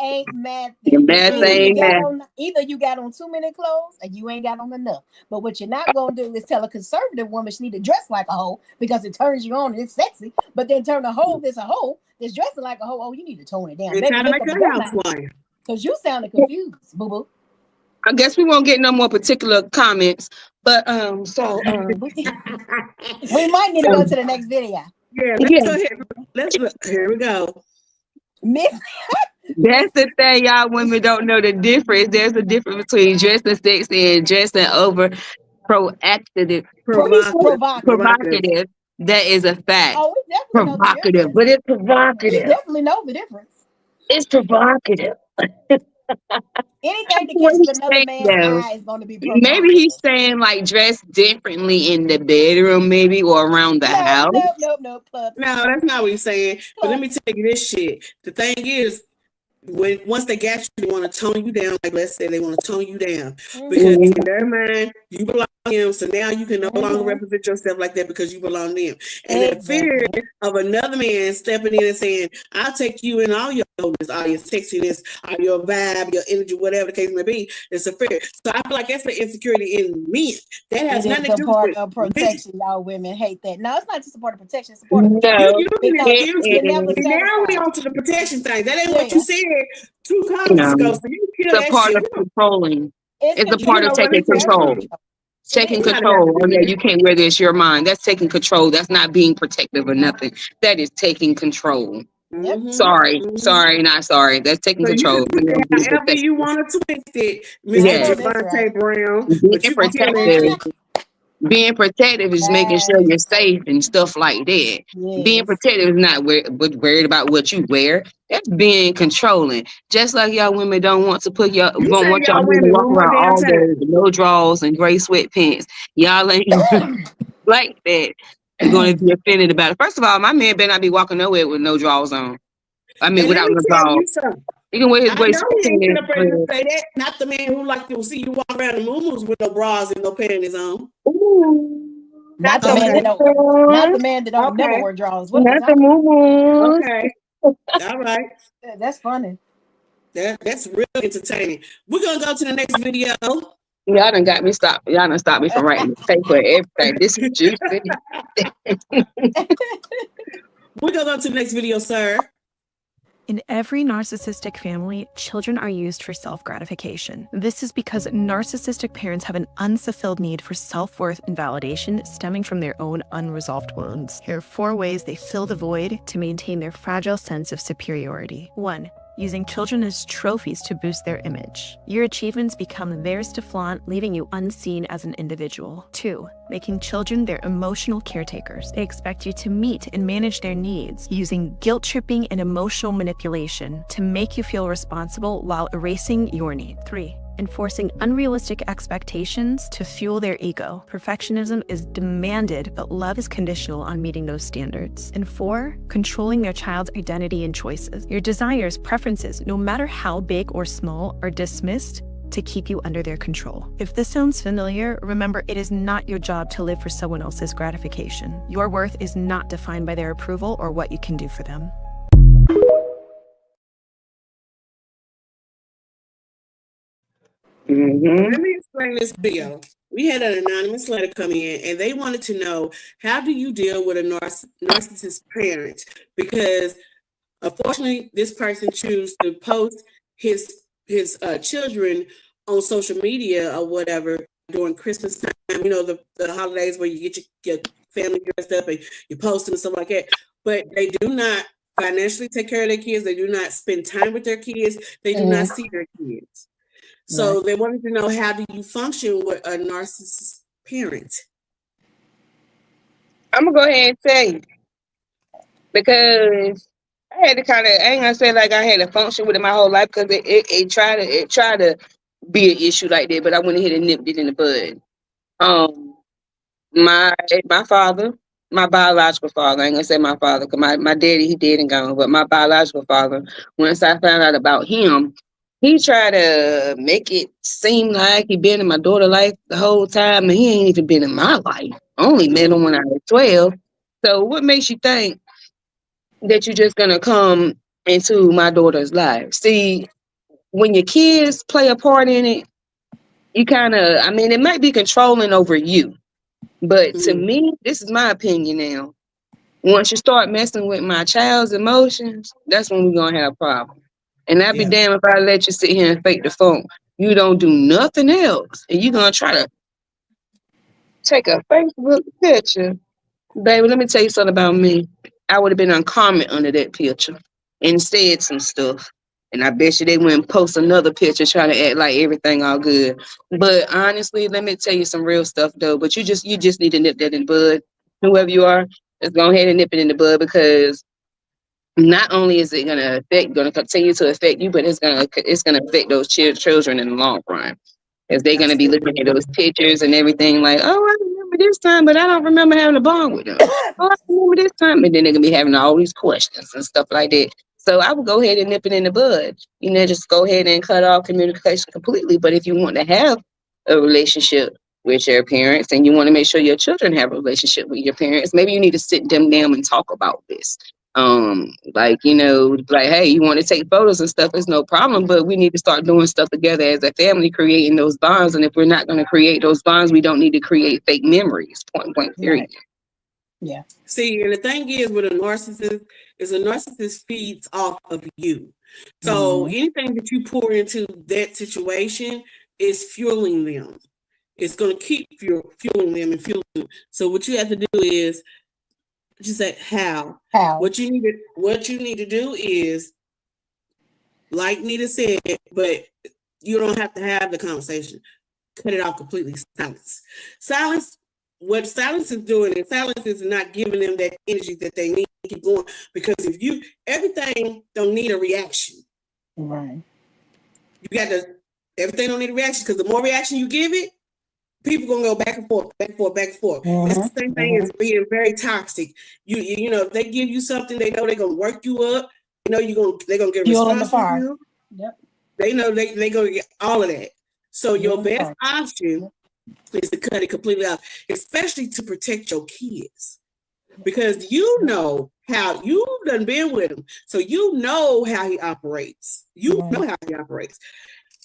S7: The math ain't mathing.
S5: Either you got on too many clothes or you ain't got on enough. But what you're not gonna do is tell a conservative woman she need to dress like a hoe because it turns you on and it's sexy. But then turn a hoe that's a hoe that's dressing like a hoe. Oh, you need to tone it down. Because you sounded confused, boo boo.
S7: I guess we won't get no more particular comments, but
S5: we might need to go to the next video.
S2: Yeah, let's go ahead. Let's look. Here we go.
S7: That's the thing, y'all women don't know the difference. There's a difference between dressing sexy and dressing over provocative. That is a fact.
S5: Oh, we definitely
S7: provocative, but it's provocative.
S5: We definitely know the difference.
S7: It's provocative.
S5: Anything that catches another man's eye is going to be provocative.
S7: Maybe he's saying like dress differently in the bedroom, maybe, or around the house.
S5: No,
S2: that's not what he's saying. But let me tell you this shit. The thing is, once they got you, they want to tone you down. Like let's say they want to tone you down because in their mind you belong to them. So now you can no longer represent yourself like that because you belong to them. And the fear of another man stepping in and saying, "I'll take you in all your wholeness, all your sexiness, all your vibe, your energy, whatever the case may be." It's a fear. So I feel like that's the insecurity in men. That has nothing to do
S5: part
S2: with
S5: of protection. Y'all women hate that. No, it's not just a part of protection. It's a part of
S2: now we on to the protection thing. That ain't what you said 2 comments ago. So you kill
S7: it's a part of controlling. It's a part of taking control. Taking control. Oh, yeah, you can't wear this. Your mind. That's taking control. That's not being protective or nothing. That is taking control. Sorry. Not sorry. That's taking control.
S2: However you want to twist it, Mr. Javante Brown.
S7: Being protective is making sure you're safe and stuff like that. Being protective is not worried about what you wear. That's being controlling. Just like y'all women don't want to put y'all women to walk around all day with no drawers and gray sweatpants. Y'all ain't like that. You're going to be offended about it. First of all, my man better not be walking nowhere with no drawers on. I mean, without no drawers. He can wear his gray sweatpants.
S2: Say that. Not the man who like to see you walk around the moo-moos with no bras and no panties on.
S5: Not the man that don't never wear drawers.
S7: Not the moo-moos.
S2: Okay. All right.
S5: That's funny.
S2: That's real entertaining. We're gonna go to the next video.
S7: Y'all done got me stopped. Y'all done stopped me from writing the paper and everything. This is juicy.
S2: We're gonna go to the next video, sir.
S10: In every narcissistic family, children are used for self-gratification. This is because narcissistic parents have an unfulfilled need for self-worth and validation stemming from their own unresolved wounds. Here are 4 ways they fill the void to maintain their fragile sense of superiority. 1. Using children as trophies to boost their image. Your achievements become theirs to flaunt, leaving you unseen as an individual. 2. Making children their emotional caretakers. They expect you to meet and manage their needs, using guilt-tripping and emotional manipulation to make you feel responsible while erasing your needs. 3. Enforcing unrealistic expectations to fuel their ego. Perfectionism is demanded, but love is conditional on meeting those standards. And 4, controlling their child's identity and choices. Your desires, preferences, no matter how big or small, are dismissed to keep you under their control. If this sounds familiar, remember it is not your job to live for someone else's gratification. Your worth is not defined by their approval or what you can do for them.
S2: Let me explain this video. We had an anonymous letter come in, and they wanted to know, how do you deal with a narcissist parent? Because unfortunately, this person chose to post his children on social media or whatever during Christmas time. You know, the holidays where you get your family dressed up and you post them and stuff like that. But they do not financially take care of their kids. They do not spend time with their kids. They do not see their kids. So they wanted to know, how do you function with a narcissist parent?
S7: I'm gonna go ahead and tell you, because I had to I ain't gonna say like I had to function with it my whole life, because it tried to be an issue like that, but I went ahead and nipped it in the bud. My father, my biological father, I ain't gonna say my father, because my daddy, he dead and gone, but my biological father, once I found out about him, he tried to make it seem like he been in my daughter's life the whole time, and he ain't even been in my life. I only met him when I was 12. So what makes you think that you're just gonna come into my daughter's life? See, when your kids play a part in it, you it might be controlling over you. But to me, this is my opinion now. Once you start messing with my child's emotions, that's when we're gonna have a problem. And I'd be damned if I let you sit here and fake the phone. You don't do nothing else, and you're gonna try to take a Facebook picture. Baby, let me tell you something about me. I would have been uncommon under that picture and said some stuff. And I bet you they wouldn't post another picture trying to act like everything all good. But honestly, let me tell you some real stuff though. But you just need to nip that in the bud. Whoever you are, just go ahead and nip it in the bud, because not only is it going to continue to affect you, but it's going to affect those children in the long run. Because they're going to be looking at those pictures and everything like, oh, I remember this time, but I don't remember having a bond with them. Oh, I remember this time. And then they're going to be having all these questions and stuff like that. So I would go ahead and nip it in the bud. Just go ahead and cut off communication completely. But if you want to have a relationship with your parents and you want to make sure your children have a relationship with your parents, maybe you need to sit them down and talk about this. Like, hey, you want to take photos and stuff, it's no problem, but we need to start doing stuff together as a family, creating those bonds. And if we're not going to create those bonds, we don't need to create fake memories, point blank, period.
S5: Right. Yeah.
S2: See, and the thing is with a narcissist feeds off of you. So anything that you pour into that situation is fueling them. It's going to keep fueling them and fueling them. So what you have to do is just say how. What you need to do is, like Nita said, but you don't have to have the conversation. Cut it off completely. Silence. What silence is doing, and silence is not giving them that energy that they need to keep going. Because everything don't need a reaction.
S5: Right.
S2: Everything don't need a reaction, because the more reaction you give it, people gonna go back and forth, back and forth, back and forth. It's the same thing as being very toxic. You know, if they give you something, they know they're gonna work you up. You know, they're gonna get a response from you.
S5: Yep.
S2: They know they gonna get all of that. So your best option is to cut it completely out, especially to protect your kids, because you know how you've done been with him, so you know how he operates.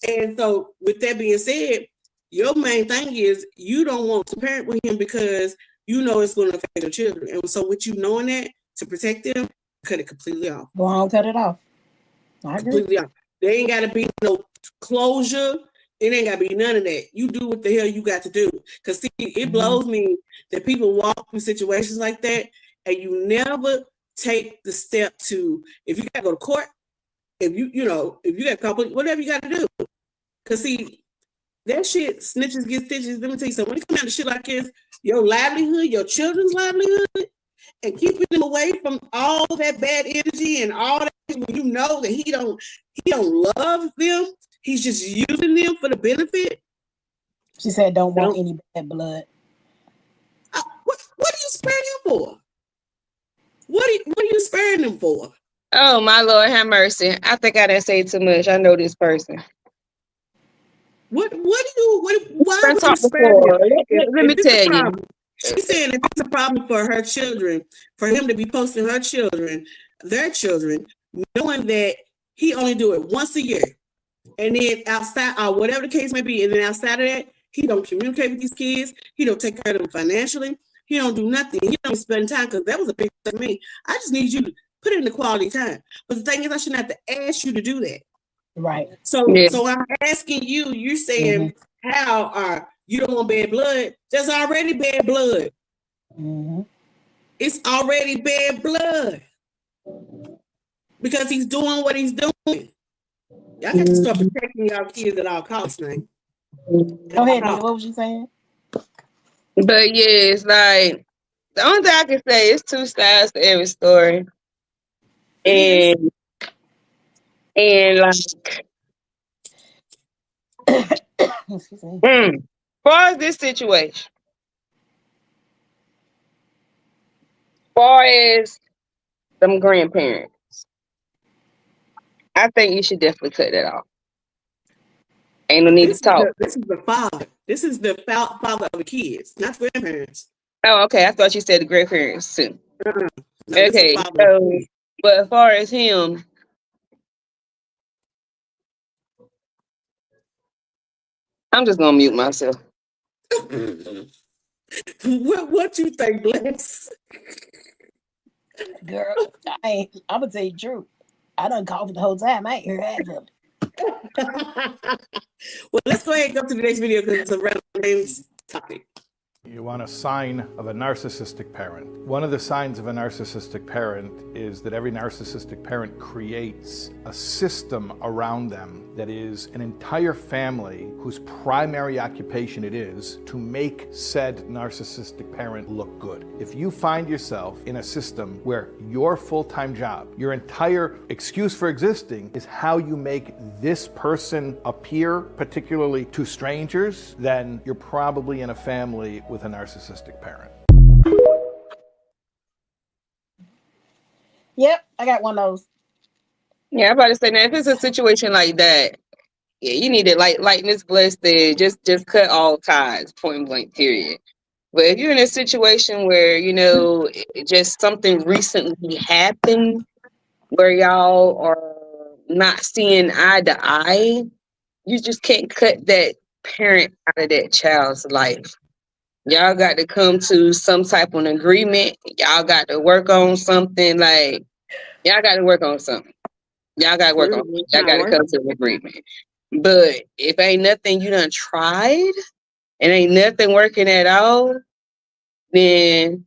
S2: And so, with that being said, your main thing is you don't want to parent with him because you know it's going to affect your children. And so with you knowing that, to protect them, cut it completely off.
S5: Go on, cut it off. I agree.
S2: There ain't got to be no closure. It ain't got to be none of that. You do what the hell you got to do. Because, see, it blows me that people walk through situations like that and you never take the step to, if you got to go to court, if you got to couple, whatever you got to do. Because, see, that shit, snitches get stitches. Let me tell you something. When it comes down to shit like this, your livelihood, your children's livelihood, and keeping them away from all that bad energy and all that, when you know that he don't love them, he's just using them for the benefit.
S5: She said, "Don't want any bad blood."
S2: What are you sparing him for? What are you sparing them for?
S7: Oh my Lord, have mercy. I think I didn't say too much. I know this person.
S2: Why would you spare them?
S7: Let me tell you.
S2: She's saying that it's a problem for her children, for him to be posting their children, knowing that he only do it once a year. And then outside, or whatever the case may be, and then outside of that, he don't communicate with these kids. He don't take care of them financially. He don't do nothing. He don't spend time, because that was a big thing to me. I just need you to put in the quality time. But the thing is, I shouldn't have to ask you to do that.
S5: Right.
S2: So I'm asking you, you're saying, how are you don't want bad blood? There's already bad blood. It's already bad blood. Because he's doing what he's doing. Y'all got to start protecting y'all kids at all costs, man.
S5: Go ahead, what was you saying?
S7: But yeah, it's like, the only thing I can say is two sides to every story. And like, as far as this situation, far as them grandparents, I think you should definitely cut that off. Ain't no need to talk.
S2: This is the father. This is the father of the kids, not grandparents.
S7: Oh, okay. I thought you said the grandparents too. No, okay. So, but as far as him, I'm just gonna mute myself.
S2: What you think, Bless?
S5: Girl, I'm gonna tell you the truth. I done coughed the whole time. I ain't heard half of it.
S2: Well, let's go ahead and go to the next video because it's a random topic.
S11: You want a sign of a narcissistic parent. One of the signs of a narcissistic parent is that every narcissistic parent creates a system around them that is an entire family whose primary occupation it is to make said narcissistic parent look good. If you find yourself in a system where your full-time job, your entire excuse for existing is how you make this person appear, particularly to strangers, then you're probably in a family with a narcissistic parent.
S5: Yep, I got one of those.
S7: Yeah, I'm about to say, now if it's a situation like that, yeah, you need to like Miss Bliss did, just cut all ties, point blank, period. But if you're in a situation where, you know, just something recently happened where y'all are not seeing eye to eye, you just can't cut that parent out of that child's life. Y'all got to come to some type of agreement. Y'all got to work on something. Like, y'all got to work on something. Y'all got to work on it. Y'all got to come to an agreement. But if ain't nothing you done tried and ain't nothing working at all, then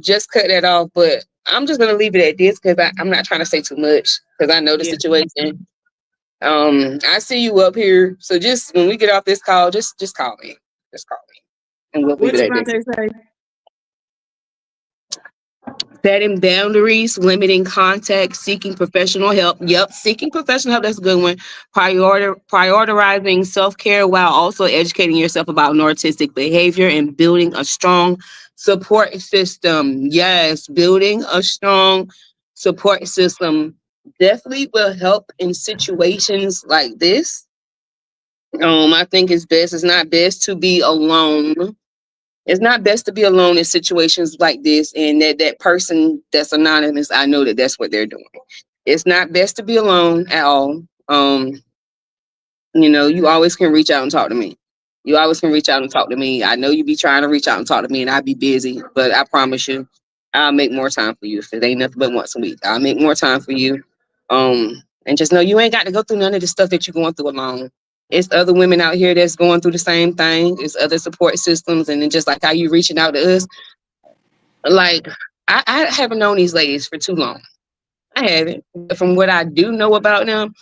S7: just cut that off. But I'm just going to leave it at this because I'm not trying to say too much because I know the situation. I see you up here. So just when we get off this call, just call me. Just call me. And we'll leave it at this. Setting boundaries, limiting contact, seeking professional help. Yep, seeking professional help, that's a good one. Prioritizing self-care while also educating yourself about narcissistic behavior and building a strong support system. Yes, building a strong support system definitely will help in situations like this. I think it's not best to be alone. It's not best to be alone in situations like this, and that person that's anonymous, I know that that's what they're doing. It's not best to be alone at all. You know, you always can reach out and talk to me. You always can reach out and talk to me. I know you be trying to reach out and talk to me, and I'll be busy, but I promise you, I'll make more time for you. If it ain't nothing but once a week, I'll make more time for you. And just know you ain't got to go through none of the stuff that you're going through alone. It's other women out here that's going through the same thing. It's other support systems. And then just like how you reaching out to us, like I haven't known these ladies for too long. I haven't. But from what I do know about them,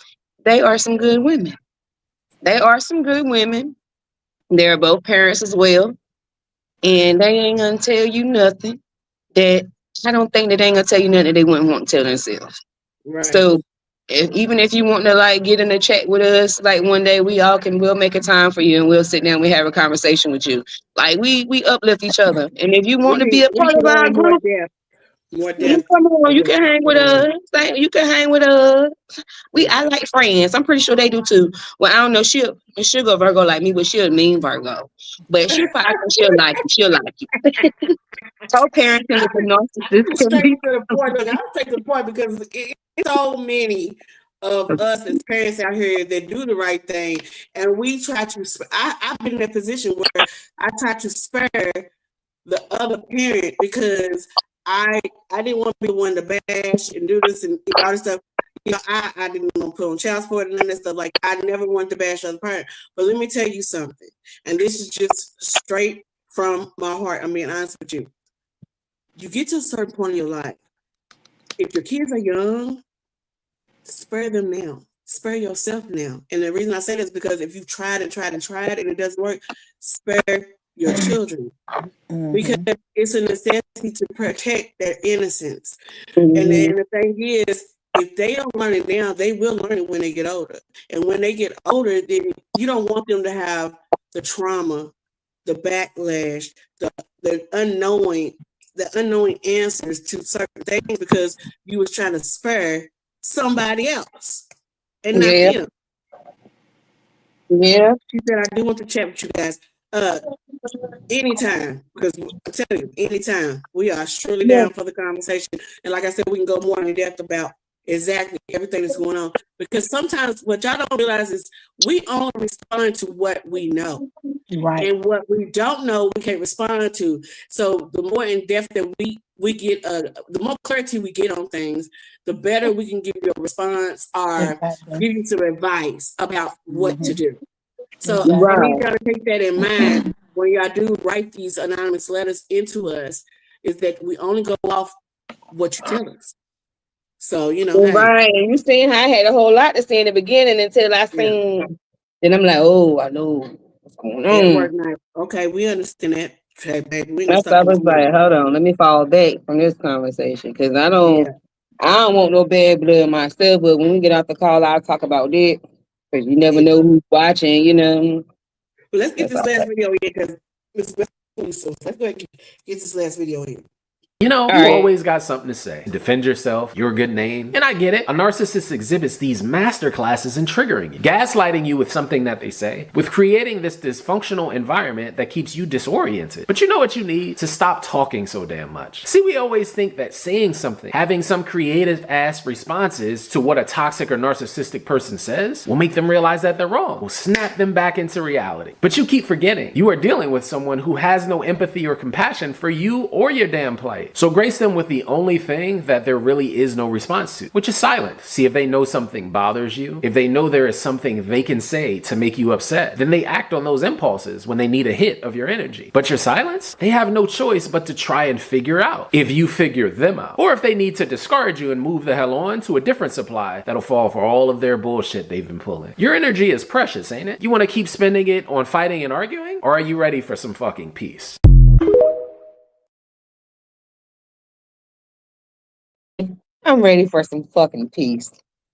S7: they are some good women. They are some good women. They're both parents as well. And they ain't gonna tell you nothing that I don't think that they ain't gonna tell you nothing that they wouldn't want to tell themselves.
S2: Right.
S7: So even if you want to like get in a chat with us, like one day we'll make a time for you and we'll sit down, we have a conversation with you. Like we uplift each other. And if you want to be a part of our group, come on, you can hang with us. You can hang with us. I like friends. I'm pretty sure they do too. Well, I don't know. She'll go Virgo like me, but she'll mean Virgo. But she'll like you. She'll like you. Co-parenting with a narcissist.
S2: Straight to the point. Look, I'll take the point because it's so many of us as parents out here that do the right thing, and we try to. I've been in a position where I try to spare the other parent because I didn't want to be the one to bash and do this and all this stuff. You know, I didn't want to put on child support and that stuff. Like, I never wanted to bash the other parent. But let me tell you something, and this is just straight from my heart. I'm being honest with you. You get to a certain point in your life. If your kids are young, spare them now. Spare yourself now. And the reason I say this is because if you've tried and it doesn't work, spare your children. Because it's a necessity to protect their innocence. And then the thing is, if they don't learn it now, they will learn it when they get older. And when they get older, then you don't want them to have the trauma, the backlash, the unknowing answers to certain things because you was trying to spare somebody else and not them.
S7: Yeah.
S2: She said, I do want to chat with you guys. Anytime, because I'm telling you, anytime we are surely down for the conversation. And like I said, we can go more in depth about exactly everything that's going on. Because sometimes what y'all don't realize is we only respond to what we know.
S5: Right.
S2: And what we don't know, we can't respond to. So the more in depth that we get, the more clarity we get on things, the better we can give you a response or give you some advice about what to do. So I need y'all to take that in mind when y'all do write these anonymous letters into us, is that we only go off what you tell us. So, you know,
S7: right. And you seen how I had a whole lot to say in the beginning until I seen, then I'm like, oh, I know what's going on.
S2: Okay, we understand that. Okay, baby.
S7: That's why I was like, hold on, let me fall back from this conversation because I don't want no bad blood myself. But when we get off the call, I'll talk about that because you never know who's watching, you know.
S2: But let's get this last video in because let's go ahead and get this last video in.
S12: You know, you always got something to say. Defend yourself, your good name. And I get it. A narcissist exhibits these master classes in triggering you, gaslighting you with something that they say, with creating this dysfunctional environment that keeps you disoriented. But you know what you need? To stop talking so damn much. See, we always think that saying something, having some creative ass responses to what a toxic or narcissistic person says will make them realize that they're wrong, will snap them back into reality. But you keep forgetting you are dealing with someone who has no empathy or compassion for you or your damn plight. So grace them with the only thing that there really is no response to, which is silence. See if they know something bothers you. If they know there is something they can say to make you upset, then they act on those impulses when they need a hit of your energy. But your silence, they have no choice but to try and figure out if you figure them out. Or if they need to discard you and move the hell on to a different supply that'll fall for all of their bullshit they've been pulling. Your energy is precious, ain't it? You want to keep spending it on fighting and arguing? Or are you ready for some fucking peace?
S7: I'm ready for some fucking peace.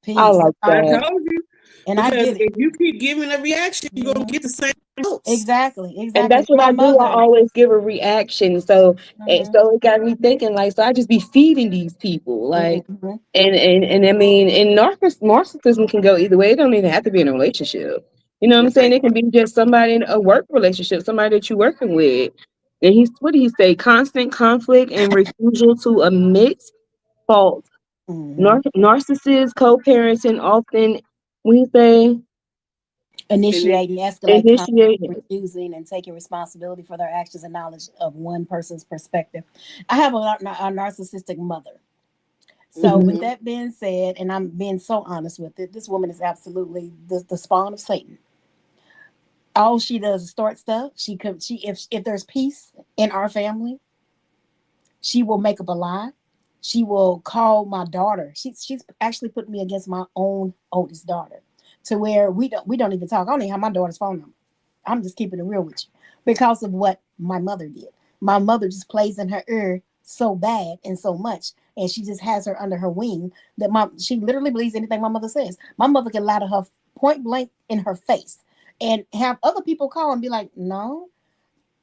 S7: I like that.
S2: I told you. And because if you keep giving a reaction, you're gonna get the same results.
S5: Exactly.
S7: And that's what I do. I always give a reaction. So and so it got me thinking, like, so I just be feeding these people. Like and I mean, and narcissism can go either way. It don't even have to be in a relationship. You know what I'm saying? It can be just somebody in a work relationship, somebody that you're working with. And what did he say? Constant conflict and refusal to admit fault. Narcissists, co-parenting, often we say
S5: initiating, escalating, refusing, and taking responsibility for their actions and knowledge of one person's perspective. I have a narcissistic mother, So with that being said, and I'm being so honest with it, this woman is absolutely the spawn of Satan. All she does is start stuff. If there's peace in our family, she will make up a lie. She will call my daughter. She's actually put me against my own oldest daughter, to where we don't even talk. I don't even have my daughter's phone number. I'm just keeping it real with you because of what my mother did. My mother just plays in her ear so bad and so much, and she just has her under her wing that she literally believes anything my mother says. My mother can lie to her point blank in her face and have other people call and be like, no,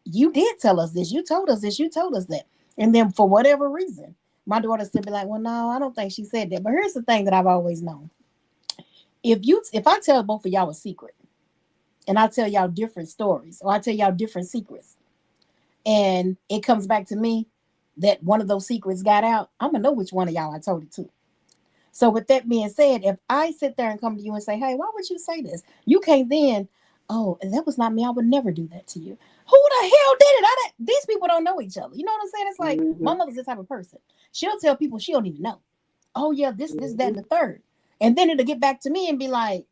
S5: you did tell us this. You told us this. You told us that. And then for whatever reason, my daughter still be like, well, no, I don't think she said that. But here's the thing that I've always known. If I tell both of y'all a secret, and I tell y'all different stories, or I tell y'all different secrets, and it comes back to me that one of those secrets got out, I'm going to know which one of y'all I told it to. So with that being said, if I sit there and come to you and say, hey, why would you say this? You can't then, oh, that was not me. I would never do that to you. Who the hell did it? These people don't know each other. You know what I'm saying? It's like, my mother's the type of person. She'll tell people she don't even know. Oh, yeah, this, that, and the third. And then it'll get back to me and be like,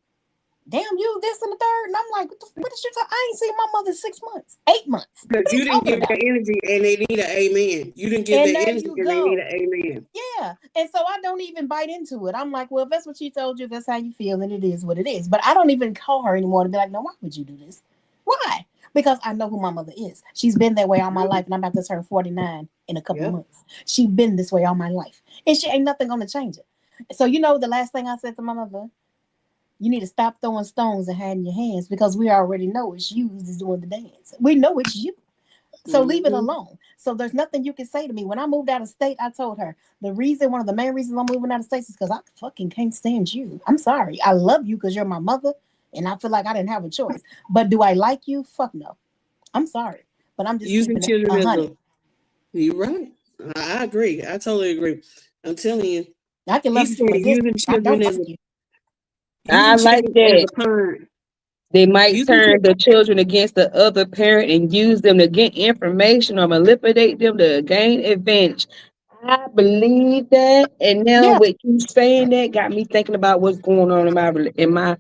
S5: damn, you this and the third. And I'm like, what is you talking? I ain't seen my mother 6 months, 8 months.
S2: Because you didn't give that energy and they need an amen. You didn't give that energy and they need an amen.
S5: Yeah. And so I don't even bite into it. I'm like, well, if that's what she told you, that's how you feel, and it is what it is. But I don't even call her anymore to be like, no, why would you do this? Why? Because I know who my mother is. She's been that way all my life, and I'm about to turn 49 in a couple of months. She's been this way all my life, and she ain't nothing gonna change it. So the last thing I said to my mother, you need to stop throwing stones and hiding your hands, because we already know it's you who's doing the dance. We know it's you. So leave it alone. So there's nothing you can say to me. When I moved out of state, I told her one of the main reasons I'm moving out of state is because I fucking can't stand you. I'm sorry. I love you because you're my mother, and I feel like I didn't have a choice. But do I like you? Fuck no. I'm sorry. But I'm just
S2: using children. You're right. I agree. I totally agree. I'm telling you.
S5: I can love you from a distance. I don't like you.
S7: I like that. They might turn the children against the other parent and use them to get information or manipulate them to gain advantage. I believe that, and now with you saying that, got me thinking about what's going on in my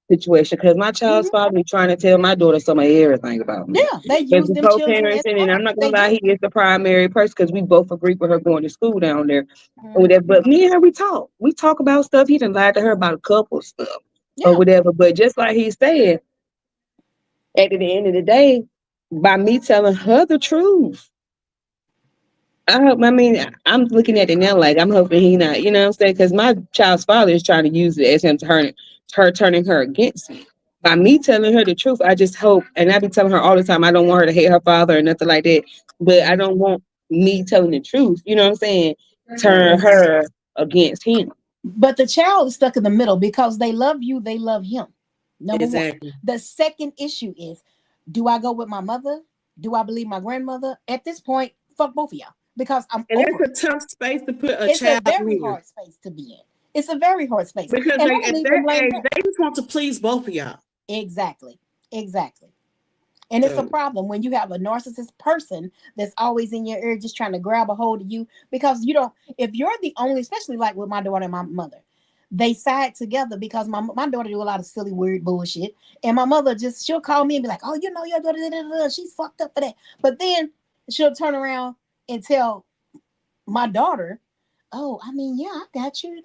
S7: situation. Because my child's father is trying to tell my daughter some of everything about me.
S5: Yeah, they use them children,
S7: and I'm not gonna lie, he is the primary person because we both agree with her going to school down there. But me and her, we talk about stuff. He done lied to her about a couple stuff or whatever. But just like he said, at the end of the day, by me telling her the truth, I'm looking at it now like I'm hoping he not, you know what I'm saying? Because my child's father is trying to use it as him turning her against me. By me telling her the truth, I just hope, and I be telling her all the time, I don't want her to hate her father or nothing like that. But I don't want me telling the truth, you know what I'm saying? Turn her against him.
S5: But the child is stuck in the middle because they love you, they love him. Number one. The second issue is, do I go with my mother? Do I believe my grandmother? At this point, fuck both of y'all. Because
S2: it's a tough space to put a child in.
S5: It's a very hard space to be in. It's a very hard space.
S2: Because at their age, they just want to please both of y'all.
S5: Exactly. And it's a problem when you have a narcissist person that's always in your ear just trying to grab a hold of you, because if you're the only, especially like with my daughter and my mother, they side together because my daughter do a lot of silly, weird bullshit. And my mother she'll call me and be like, oh, your daughter, she's fucked up for that. But then she'll turn around and tell my daughter, oh, I got you.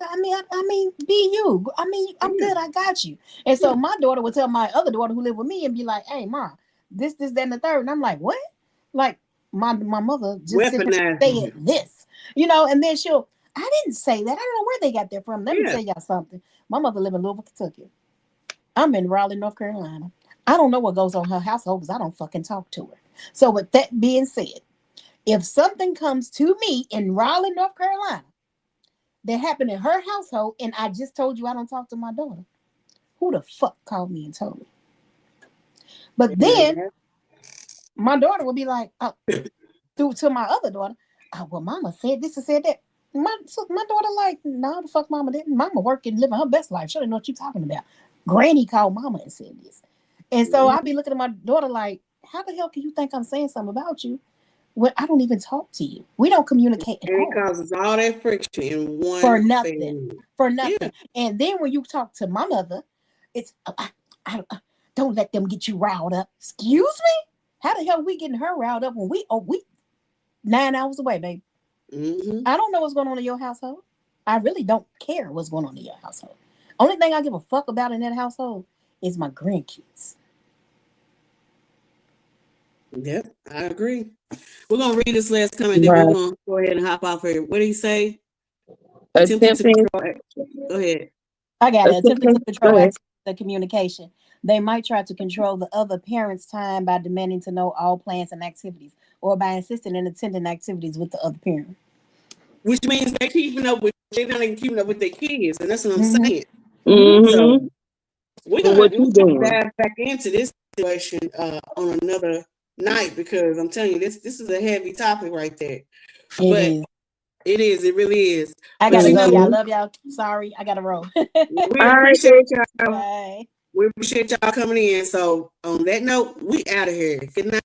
S5: Be you. I'm good. I got you. And so my daughter would tell my other daughter who lived with me and be like, hey, Mom, this, that, and the third. And I'm like, what? Like my mother just said this, and then I didn't say that. I don't know where they got that from. Let me tell y'all something. My mother lived in Louisville, Kentucky. I'm in Raleigh, North Carolina. I don't know what goes on in her household because I don't fucking talk to her. So with that being said, if something comes to me in Raleigh, North Carolina, that happened in her household, and I just told you I don't talk to my daughter, who the fuck called me and told me? But then my daughter will be like, through to my other daughter, oh, well, Mama said this and said that. My daughter like, no, the fuck Mama didn't. Mama working, living her best life. She didn't know what you're talking about. Granny called Mama and said this. And so I'll be looking at my daughter like, how the hell can you think I'm saying something about you Well, I don't even talk to you. We don't communicate at
S2: and
S5: all.
S2: it causes all that friction in one
S5: For nothing.
S2: family.
S5: For nothing.
S2: Yeah.
S5: And then when you talk to my mother, it's don't let them get you riled up. Excuse me? How the hell we getting her riled up when we 9 hours away, baby?
S2: Mm-hmm.
S5: I don't know what's going on in your household. I really don't care what's going on in your household. Only thing I give a fuck about in that household is my grandkids.
S2: Yep, I agree. We're gonna read this last comment, then we're gonna go ahead and hop off here. What did he say? Attempting to control. Go ahead.
S5: I got it. Attempting to control the communication. They might try to control the other parent's time by demanding to know all plans and activities, or by insisting in attending activities with the other parent.
S2: Which means they're not even keeping up with their kids, and that's what I'm saying.
S7: Mm-hmm.
S2: So we're gonna dive back into this situation on another night, because I'm telling you, this is a heavy topic right there. It really is.
S5: I gotta go, y'all. Love y'all. Sorry, I gotta roll.
S2: We appreciate y'all. Bye. We appreciate y'all coming in. So on that note, we out of here. Good night.